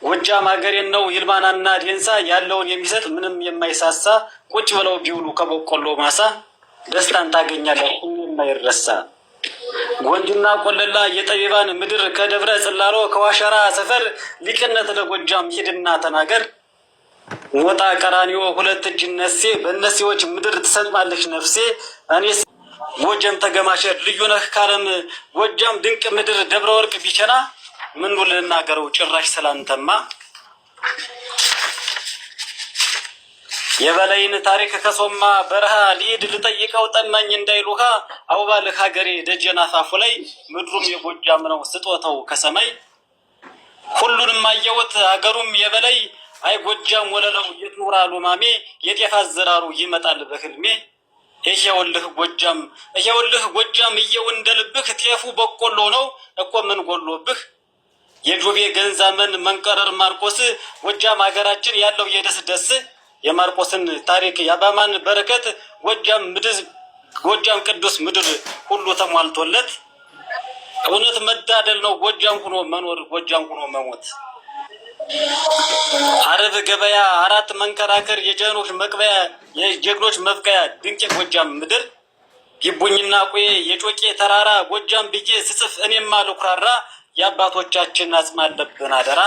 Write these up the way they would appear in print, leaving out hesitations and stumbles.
ጎጃም ሀገሬን ነው ይልማናና ዴንሳ ያለውን የሚሰጥ ምንም የማይሳሳ ቁጭ ብለው ቢውሉ ከበቆሎ ማሳ ደስታን ታገኛለህ የማይረሳ ጎንጅና ቆለላ የጠቢባን ምድር ከደብረ ጽላሎ ከዋሸራ ሰፈር ሊቅነት ለጎጃም ሂድና ተናገር ሞጣ ቀራኒዮ ሁለት እጅ ነሴ በእነሴዎች ምድር ትሰጥማለች ነፍሴ እኔስ ጎጃም ተገማሸር ልዩ ነህ ካለም ጎጃም ድንቅ ምድር ደብረ ወርቅ ቢቸና ምን ልናገረው ጭራሽ ስላንተማ የበላይን ታሪክ ከሶማ በረሃ ሊድ ልጠይቀው ጠማኝ እንዳይሉካ አውባልህ ሀገሬ ደጀና ፋፉ ላይ ምድሩም የጎጃም ነው ስጦታው ከሰማይ ሁሉንም አየሁት አገሩም የበላይ አይ ጎጃም ወለለው የትኑራሉ ማሜ የጤፍ አዘራሩ ይመጣል በህልሜ ይሄውልህ ጎጃም እየው እንደልብህ ጤፉ በቆሎ ነው እኮ ምን ጎሎብህ የጆቤ ገንዛመን መንቀረር ማርቆስ ጎጃም ሀገራችን ያለው የደስደስ የማርቆስን ታሪክ ያባማን በረከት ጎጃም ቅዱስ ምድር ሁሉ ተሟልቶለት እውነት መዳደል ነው ጎጃም ሆኖ መኖር ጎጃም ሆኖ መሞት አረብ ገበያ አራት መንከራከር የጀግኖች መብቀያ ድንቅ ጎጃም ምድር ይቡኝና ቆዬ የጮቄ ተራራ ጎጃም ብዬ ስጽፍ እኔማ ልኩራራ የአባቶቻችን አጽማለብን አደራ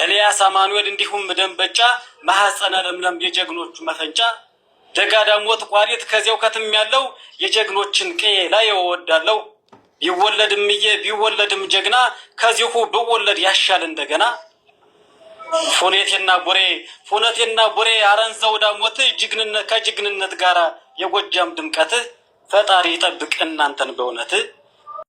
ኤልያስ አማኑኤል እንዲሁም ደንበጫ ማህፀነ ለምለም የጀግኖቹ መፈንጫ ደጋዳሞት ቋሪት ከዚያው ከተም ያለው የጀግኖችን ቀዬ ላይ ወዳለው ቢወለድም ጀግና ከዚሁ ብወለድ ያሻል እንደገና ፉነቴና ቦሬ አረንዛው ዳሞት ከጅግንነት ጋራ የጎጃም ድምቀት ፈጣሪ ይጠብቅ እናንተን በእውነት